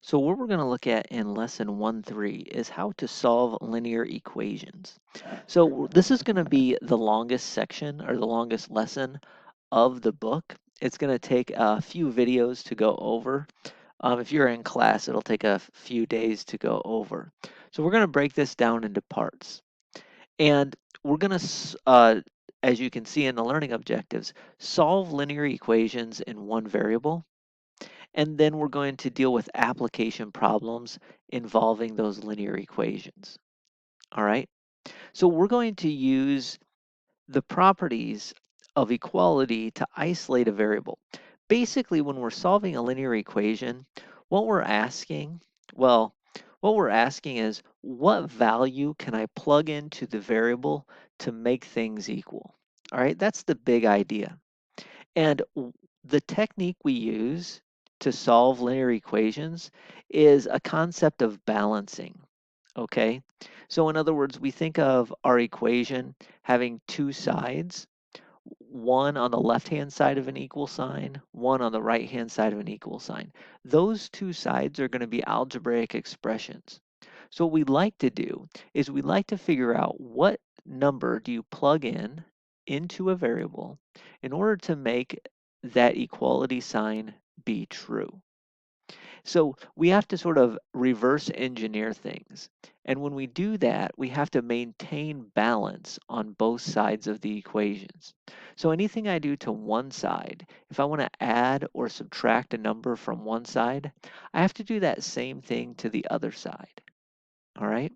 So what we're going to look at in lesson 1.3 is how to solve linear equations. So this is going to be the longest section or the longest lesson of the book. It's going to take a few videos to go over. If you're in class, it'll take a few days to go over. So we're going to break this down into parts. And we're going to, as you can see in the learning objectives, solve linear equations in one variable. And then we're going to deal with application problems involving those linear equations. All right. So we're going to use the properties of equality to isolate a variable. Basically, when we're solving a linear equation, what we're asking, well, what we're asking is what value can I plug into the variable to make things equal? All right, that's the big idea. And the technique we use to solve linear equations is a concept of balancing. Okay, so in other words, we think of our equation having two sides, one on the left-hand side of an equal sign, one on the right-hand side of an equal sign. Those two sides are going to be algebraic expressions. So what we like to do is we like to figure out what number do you plug in into a variable in order to make that equality sign be true. So we have to sort of reverse engineer things. And when we do that, we have to maintain balance on both sides of the equations. So anything I do to one side, if I want to add or subtract a number from one side, I have to do that same thing to the other side. All right.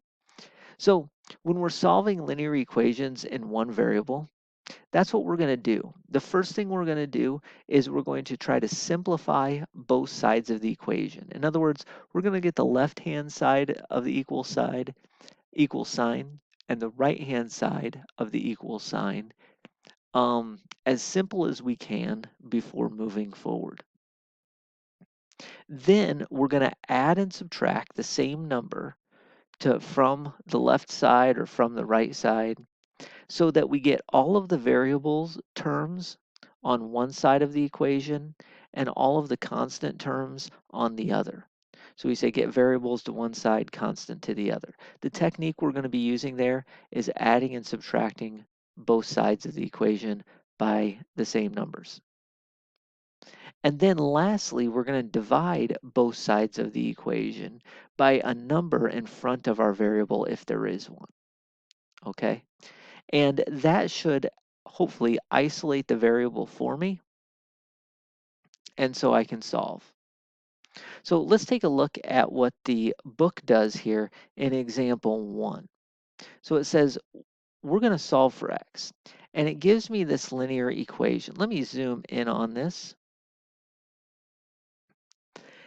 So when we're solving linear equations in one variable, that's what we're going to do. The first thing we're going to do is we're going to try to simplify both sides of the equation. In other words, we're going to get the left-hand side of the equal sign, and the right-hand side of the equal sign as simple as we can before moving forward. Then we're going to add and subtract the same number from the left side or from the right side, so that we get all of the variables terms on one side of the equation and all of the constant terms on the other. So we say get variables to one side, constant to the other. The technique we're going to be using there is adding and subtracting both sides of the equation by the same numbers. And then lastly, we're going to divide both sides of the equation by a number in front of our variable if there is one. Okay? And that should hopefully isolate the variable for me, and so I can solve. So let's take a look at what the book does here in example 1. So it says we're going to solve for x, and it gives me this linear equation. Let me zoom in on this.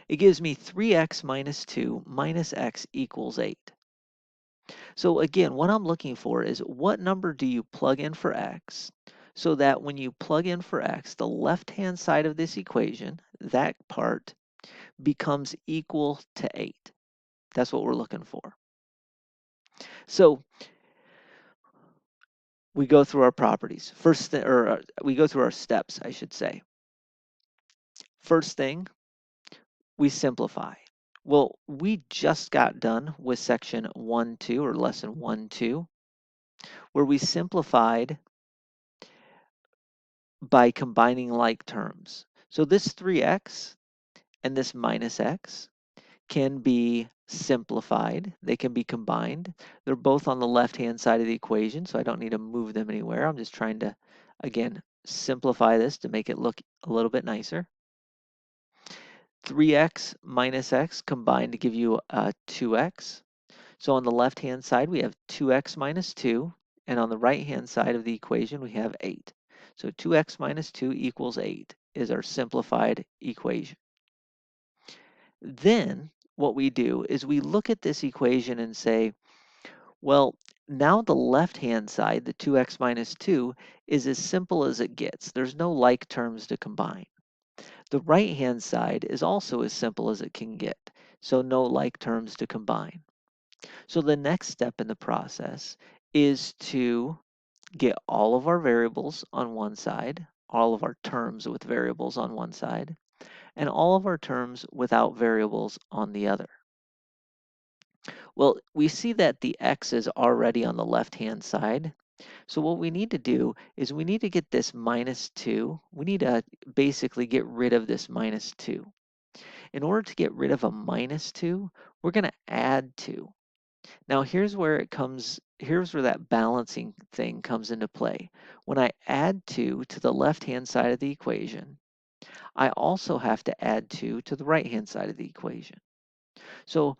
It gives me 3x minus 2 minus x equals 8. So again, what I'm looking for is what number do you plug in for x, so that when you plug in for x, the left-hand side of this equation, that part, becomes equal to 8. That's what we're looking for. So we go through our properties. We go through our steps, I should say. First thing, we simplify. Well, we just got done with section 1.2 or lesson 1.2, where we simplified by combining like terms. So this 3x and this minus x can be simplified. They can be combined. They're both on the left-hand side of the equation, so I don't need to move them anywhere. I'm just trying to, again, simplify this to make it look a little bit nicer. 3x minus x combined to give you 2x. So on the left-hand side, we have 2x minus 2, and on the right-hand side of the equation, we have 8. So 2x minus 2 equals 8 is our simplified equation. Then what we do is we look at this equation and say, well, now the left-hand side, the 2x minus 2, is as simple as it gets. There's no like terms to combine. The right-hand side is also as simple as it can get, so no like terms to combine. So the next step in the process is to get all of our variables on one side, all of our terms with variables on one side, and all of our terms without variables on the other. Well, we see that the x is already on the left-hand side. So what we need to do is we need to get this minus 2. We need to basically get rid of this minus 2. In order to get rid of a minus 2, we're going to add 2. Now here's where that balancing thing comes into play. When I add 2 to the left-hand side of the equation, I also have to add 2 to the right-hand side of the equation. So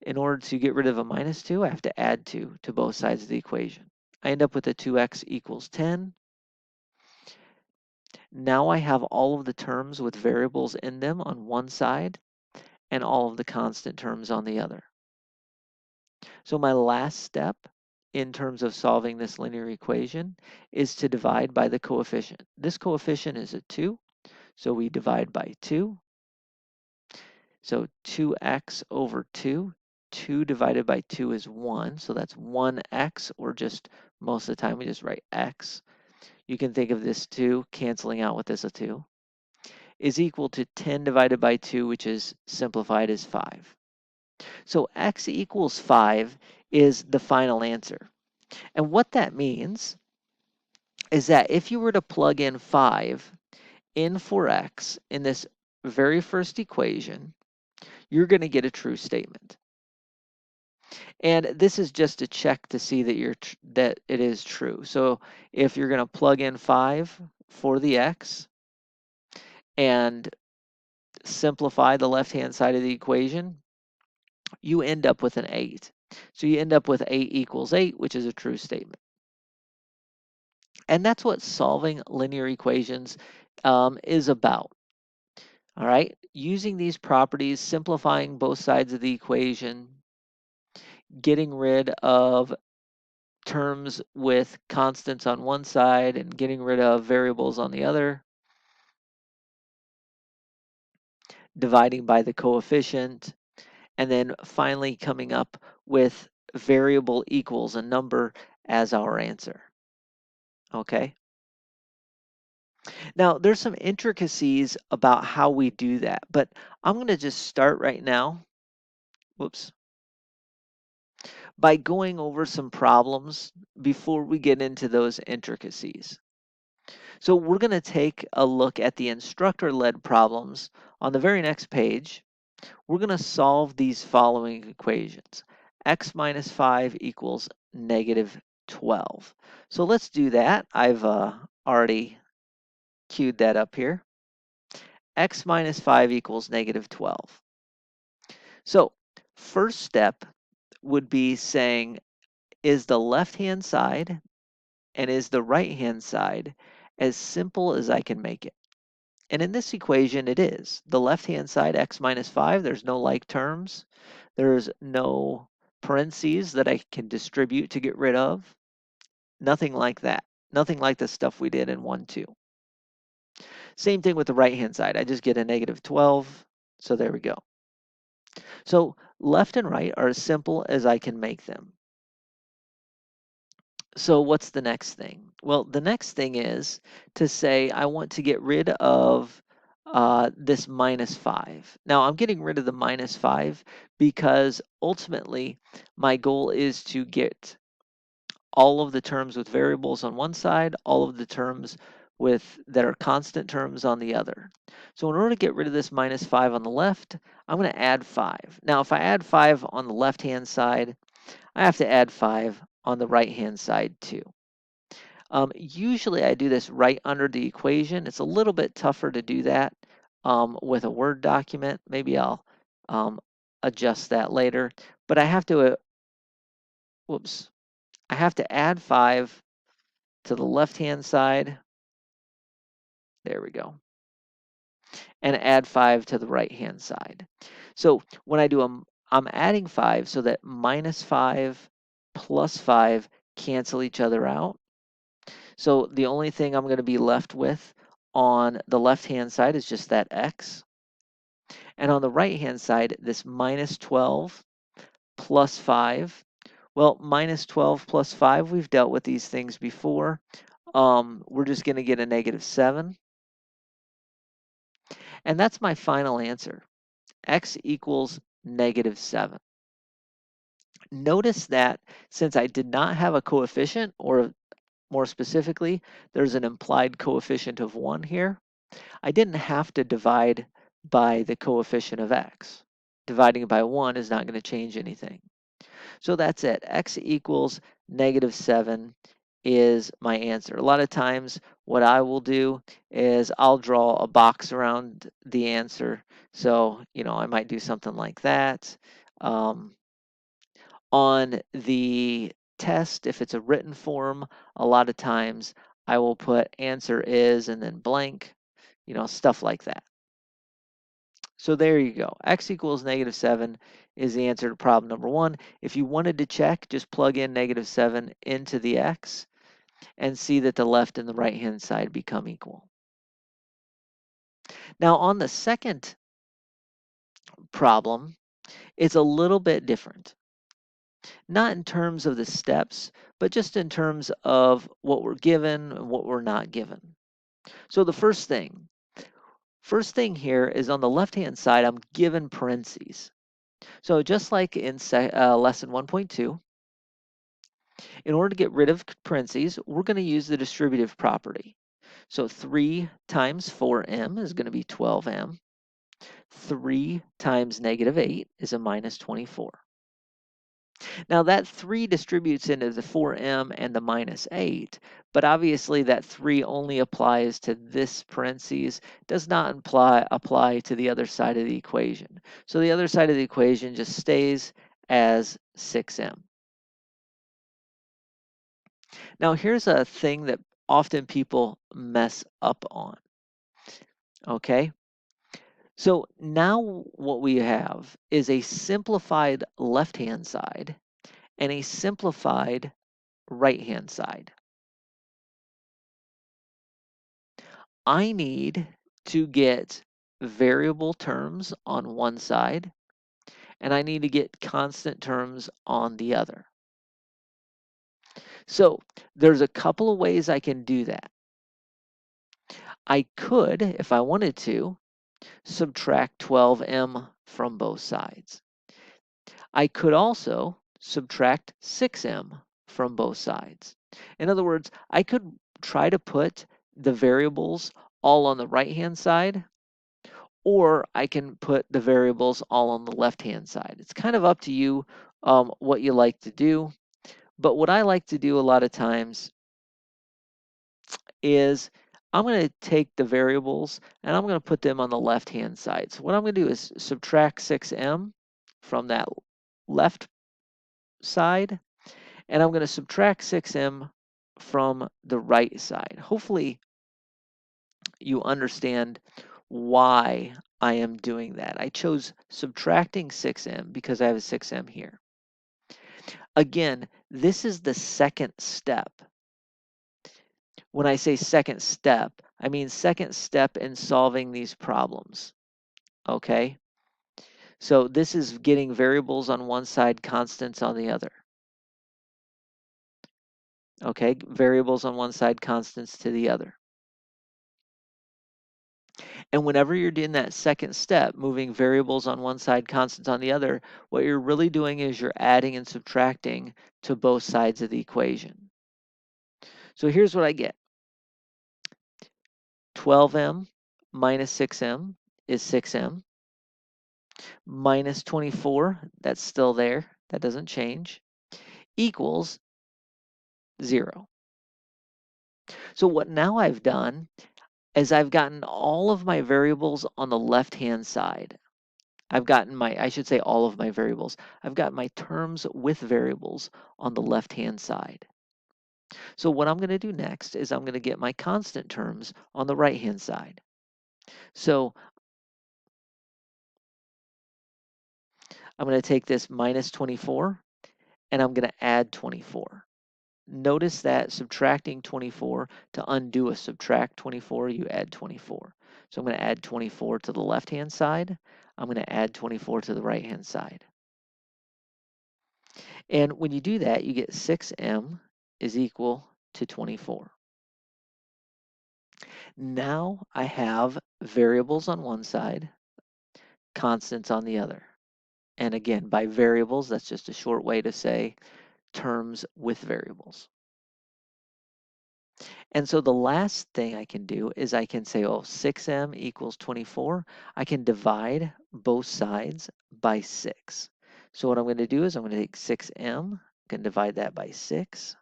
in order to get rid of a minus 2, I have to add 2 to both sides of the equation. I end up with a 2x equals 10. Now I have all of the terms with variables in them on one side and all of the constant terms on the other. So my last step in terms of solving this linear equation is to divide by the coefficient. This coefficient is a 2, so we divide by 2. So 2x over 2. 2 divided by 2 is 1, so that's 1x, or just most of the time we just write x. You can think of this 2 canceling out with this a 2, is equal to 10 divided by 2, which is simplified as 5. So x equals 5 is the final answer. And what that means is that if you were to plug in 5 in for x in this very first equation, you're going to get a true statement. And this is just to check to see that that it is true. So if you're going to plug in 5 for the x and simplify the left-hand side of the equation, you end up with an 8. So you end up with 8 equals 8, which is a true statement. And that's what solving linear equations is about. All right, using these properties, simplifying both sides of the equation, getting rid of terms with constants on one side and getting rid of variables on the other, dividing by the coefficient, and then finally coming up with variable equals a number as our answer. Okay. Now, there's some intricacies about how we do that, but I'm going to just start right now. Whoops. By going over some problems before we get into those intricacies. So we're going to take a look at the instructor-led problems on the very next page. We're going to solve these following equations. X minus 5 equals negative 12. So let's do that. I've already queued that up here. X minus 5 equals negative 12. So first step would be saying, is the left-hand side and is the right-hand side as simple as I can make it? And in this equation, it is. The left-hand side, x minus 5, there's no like terms. There's no parentheses that I can distribute to get rid of. Nothing like that. Nothing like the stuff we did in 1, 2. Same thing with the right-hand side. I just get a negative 12. So there we go. So left and right are as simple as I can make them. So what's the next thing? Well, the next thing is to say I want to get rid of this minus 5. Now I'm getting rid of the minus 5 because ultimately my goal is to get all of the terms with variables on one side, all of the terms that are constant terms on the other. So in order to get rid of this minus 5 on the left, I'm going to add 5. Now if I add 5 on the left-hand side, I have to add 5 on the right-hand side too. Usually I do this right under the equation. It's a little bit tougher to do that with a Word document. Maybe I'll adjust that later. But I have to, I have to add 5 to the left-hand side. There we go. And add 5 to the right-hand side. So when I do I'm adding 5 so that minus 5 plus 5 cancel each other out. So the only thing I'm going to be left with on the left-hand side is just that x. And on the right-hand side, this minus 12 plus 5. Well, minus 12 plus 5, we've dealt with these things before. We're just going to get a negative 7. And that's my final answer. X equals -7. Notice that since I did not have a coefficient, or more specifically, there's an implied coefficient of 1 here, I didn't have to divide by the coefficient of x. Dividing by 1 is not going to change anything. So that's it. X equals -7 is my answer. A lot of times what I will do is I'll draw a box around the answer. So, I might do something like that. On the test, if it's a written form, a lot of times I will put answer is and then blank, stuff like that. So there you go. X equals -7 is the answer to problem number 1. If you wanted to check, just plug in -7 into the X and see that the left and the right-hand side become equal. Now on the second problem, it's a little bit different. Not in terms of the steps, but just in terms of what we're given and what we're not given. So the first thing here is on the left-hand side, I'm given parentheses. So just like in lesson 1.2, in order to get rid of parentheses, we're going to use the distributive property. So 3 times 4m is going to be 12m. 3 times -8 is a -24. Now that 3 distributes into the 4m and the -8, but obviously that 3 only applies to this parentheses, does not apply to the other side of the equation. So the other side of the equation just stays as 6m. Now here's a thing that often people mess up on, okay? So now what we have is a simplified left-hand side and a simplified right-hand side. I need to get variable terms on one side, and I need to get constant terms on the other. So there's a couple of ways I can do that. I could, if I wanted to, subtract 12m from both sides. I could also subtract 6m from both sides. In other words, I could try to put the variables all on the right-hand side, or I can put the variables all on the left-hand side. It's kind of up to you what you like to do. But what I like to do a lot of times is I'm going to take the variables and I'm going to put them on the left-hand side. So what I'm going to do is subtract 6m from that left side, and I'm going to subtract 6m from the right side. Hopefully you understand why I am doing that. I chose subtracting 6m because I have a 6m here. Again, this is the second step. When I say second step, I mean second step in solving these problems, okay? So this is getting variables on one side, constants on the other. Okay, variables on one side, constants to the other. And whenever you're doing that second step, moving variables on one side, constants on the other, what you're really doing is you're adding and subtracting to both sides of the equation. So here's what I get. 12m minus 6m is 6m. Minus 24, that's still there. That doesn't change. Equals 0. So what now I've done is I've gotten all of my variables on the left-hand side. I've gotten I should say all of my variables. I've got my terms with variables on the left-hand side. So what I'm going to do next is I'm going to get my constant terms on the right-hand side. So I'm going to take this minus 24 and I'm going to add 24. Notice that subtracting 24, to undo a subtract 24, you add 24. So I'm going to add 24 to the left-hand side. I'm going to add 24 to the right-hand side. And when you do that, you get 6m is equal to 24. Now I have variables on one side, constants on the other. And again, by variables, that's just a short way to say terms with variables. And so the last thing I can do is I can say, oh, 6m equals 24. I can divide both sides by 6. So what I'm going to do is I'm going to take 6m, I can divide that by 6,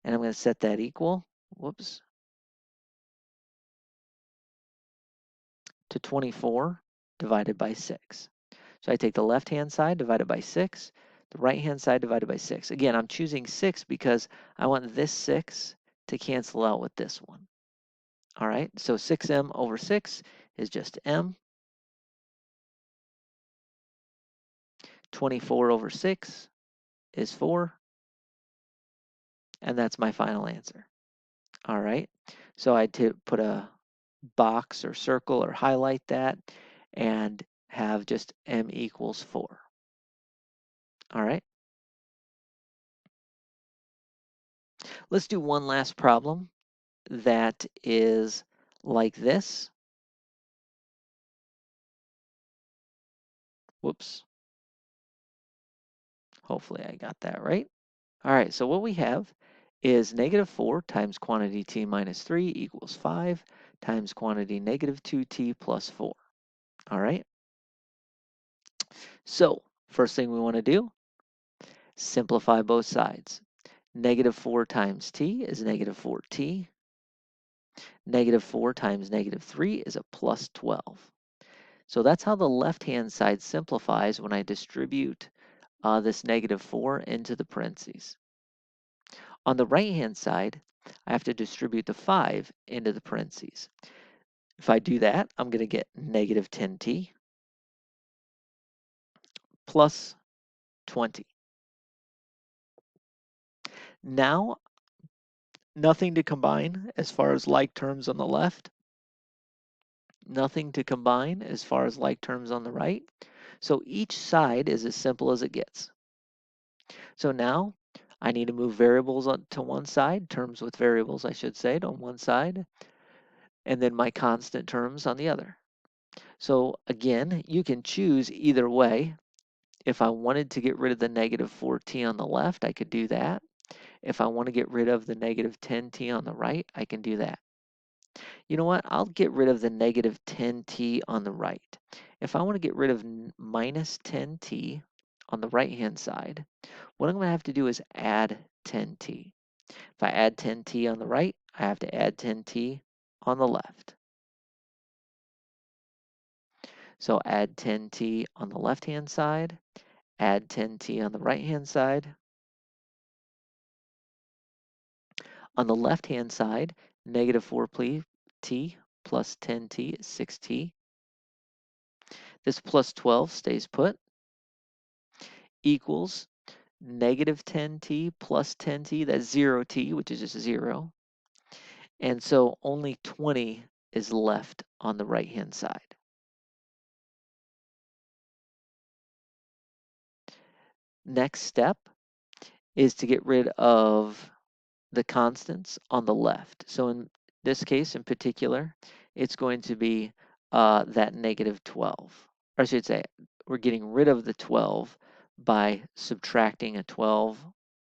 and I'm going to set that equal, whoops, to 24 divided by 6. So I take the left-hand side divided by 6, the right-hand side divided by 6. Again, I'm choosing 6 because I want this 6 to cancel out with this one. All right, so 6m over 6 is just m. 24 over 6 is 4. And that's my final answer. All right, so I had to put a box or circle or highlight that and have just m equals 4. All right. Let's do one last problem that is like this. Whoops. Hopefully I got that right. All right, so what we have is negative 4 times quantity t minus 3 equals 5 times quantity negative 2t plus 4. All right. So first thing we want to do, simplify both sides. Negative 4 times t is negative 4t. Negative 4 times negative 3 is a plus 12. So that's how the left-hand side simplifies when I distribute this negative 4 into the parentheses. On the right-hand side, I have to distribute the 5 into the parentheses. If I do that, I'm going to get negative 10t plus 20. Now, nothing to combine as far as like terms on the left. Nothing to combine as far as like terms on the right. So each side is as simple as it gets. So now I need to move variables to one side, terms with variables, I should say, on one side, and then my constant terms on the other. So again, you can choose either way. If I wanted to get rid of the negative 4t on the left, I could do that. If I want to get rid of the negative 10t on the right, I can do that. You know what? I'll get rid of the negative 10t on the right. If I want to get rid of minus 10t on the right-hand side, what I'm going to have to do is add 10t. If I add 10t on the right, I have to add 10t on the left. So add 10t on the left-hand side, add 10t on the right-hand side. On the left-hand side, negative 4t plus 10t is 6t. This plus 12 stays put, equals negative 10t plus 10t, that's 0t, which is just 0. And so only 20 is left on the right-hand side. Next step is to get rid of the constants on the left. So in this case in particular, it's going to be that negative 12. Or I should say, we're getting rid of the 12 by subtracting a 12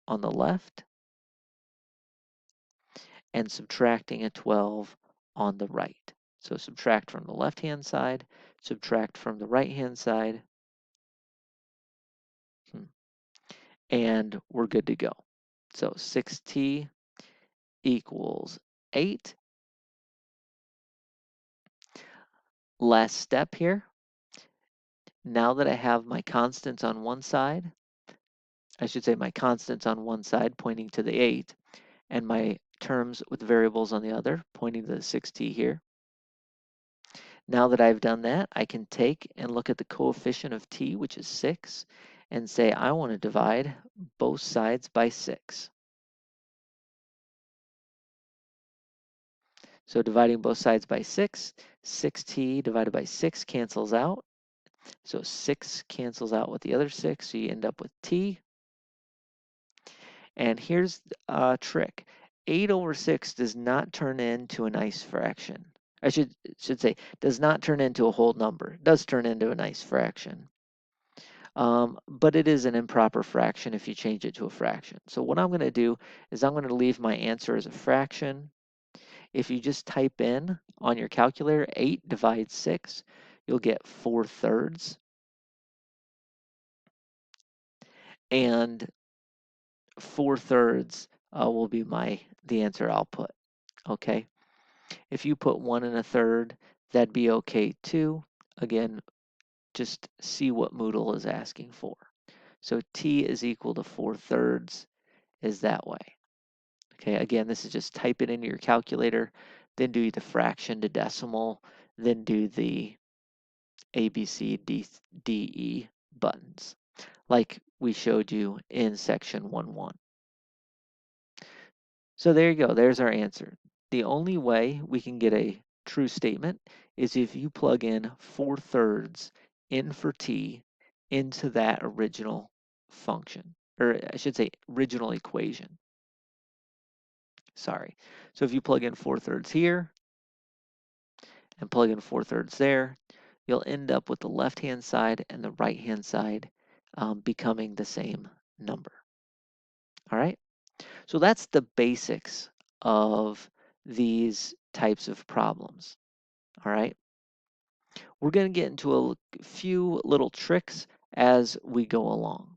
on the left and subtracting a 12 on the right. So subtract from the left-hand side, subtract from the right-hand side, and we're good to go. So 6t equals 8. Last step here. Now that I have my constants on one side, I should say my constants on one side pointing to the 8, and my terms with variables on the other pointing to the 6t here. Now that I've done that, I can take and look at the coefficient of t, which is 6, and say I want to divide both sides by 6. So dividing both sides by 6, 6t divided by 6 cancels out. So 6 cancels out with the other 6, so you end up with t. And here's a trick. 8 over 6 does not turn into a nice fraction. I should say does not turn into a whole number. It does turn into a nice fraction. But it is an improper fraction if you change it to a fraction. So what I'm going to do is I'm going to leave my answer as a fraction. If you just type in on your calculator 8 divides 6, you'll get 4/3. And 4/3 will be the answer I'll put. Okay. If you put 1 1/3, that'd be okay too. Again, just see what Moodle is asking for. So t is equal to 4/3 is that way. Okay, again, this is just type it into your calculator, then do the fraction to decimal, then do the A, B, C, D, E buttons, like we showed you in section 1.1. So there you go, there's our answer. The only way we can get a true statement is if you plug in 4/3 in for t into that original function, or I should say original equation. Sorry. So if you plug in 4/3 here and plug in 4/3 there, you'll end up with the left-hand side and the right-hand side becoming the same number. All right. So that's the basics of these types of problems. All right. We're going to get into a few little tricks as we go along.